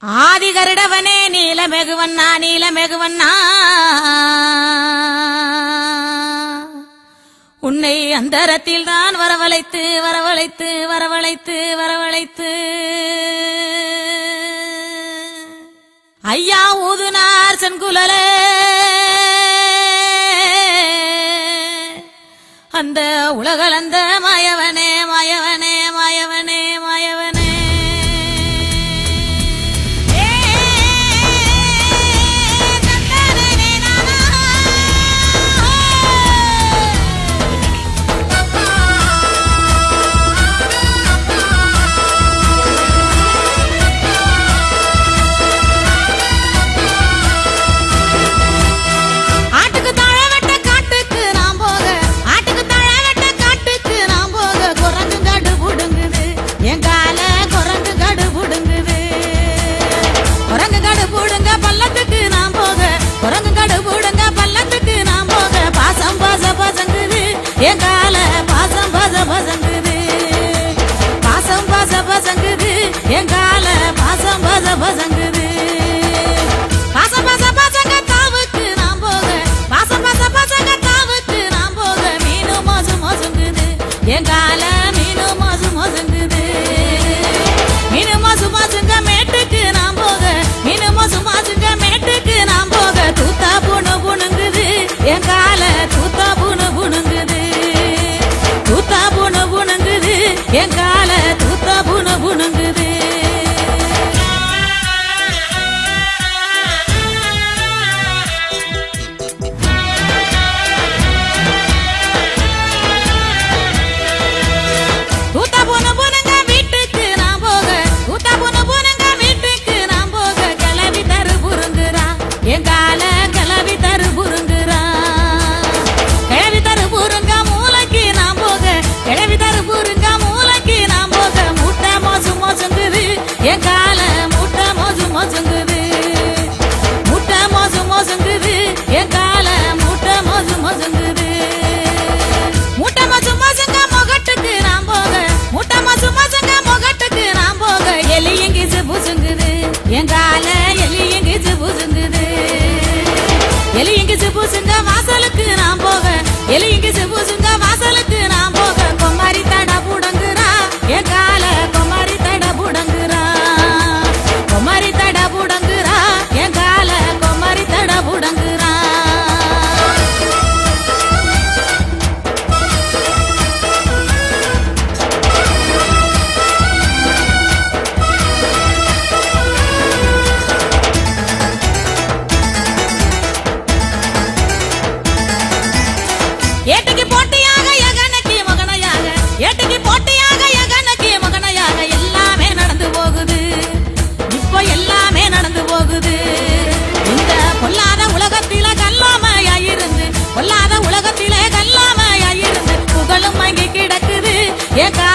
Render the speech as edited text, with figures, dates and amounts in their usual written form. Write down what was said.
ஆதிகருடவனே நீலமெகுவண்ணா நீலமெகுவண்ணா உன்னை அந்தரத்தில் தான் வரவழைத்து வரவழைத்து வரவழைத்து வரவழைத்து ஐயா ஊதுனார் செங்குழலே அந்த உலகளந்த மாயவனே மாயவனே மாயவனே மாயவனே எங்கால பாசம் பாச பசங்குது பாசம் பாச பசங்குது எங்கால பாசம் பாச பசங்குது பாசம் பாச பசங்க தாவுக்கு நாம் போக பாசம் பாச பசங்க தாவுக்கு நாம் போக மீனு மோசு மோசுங்குது எங்கால மீனு மோசு மோசுங்குது மீனு மோசு மோசுங்க மேட்டுக்கு நாம் போக மீனு மோசு மோசுங்க மேட்டுக்கு நாம் போக தூத்தா புணு புணுங்குது எங்கால தூத்தா புணு புணுங்குது தூத்தா புணு புணுங்குது எங்கால தூத்தா புணு புணுங்குது தூத்தா புணு புணுங்க வீட்டுக்கு நான் போக தூத்தா புணு புணுங்க வீட்டுக்கு நான் போக கிளவி தரு புருங்குறா எங்கால கிளவி தரு புருங்குறா கிளவி தரு புருங்க மூளைக்கு நான் போக கிளவி தரு புருங்க மூளைக்கு நான் போக மூட்டை மோசு மோசுங்குது எங்கால மூட்டை மோசு மோசுங்குது மூட்டை மோசு மோசுங்குது எங்கால மூட்டை மோசு மோசுங்குது மூட்டை மோசு மோசுங்க முகட்டுக்கு நான் போக மூட்டை மோசு மோசுங்க முகட்டுக்கு நான் போக எலி எங்கிச்சு பூசுங்குது எங்கால எலி எங்கிச்சு பூசுங்குது எலி எங்கிச்சு பூசுங்க வாசலுக்கு நான் போக எலி எங்கிச்சு பூசுங்க வாசலுக்கு நான் போக கொமாரி தட புடங்குறா எங்கால கொமாரி தட புடங்குறா கொமாரி தட புடங்குறா எங்கால கொமாரி தட புடங்குறா ஏட்டுக்கு போட்டியாக எகனக்கு மகனையாக ஏட்டுக்கு போட்டியாக எகனக்கு மகனையாக எல்லாமே நடந்து போகுது இப்போ எல்லாமே நடந்து போகுது இந்த பொல்லாத உலகத்தில கல்லாமையாயிருந்து பொல்லாத உலகத்திலே கல்லாமையாயிருந்து புகழும் வாங்கி கிடக்குது ஏகா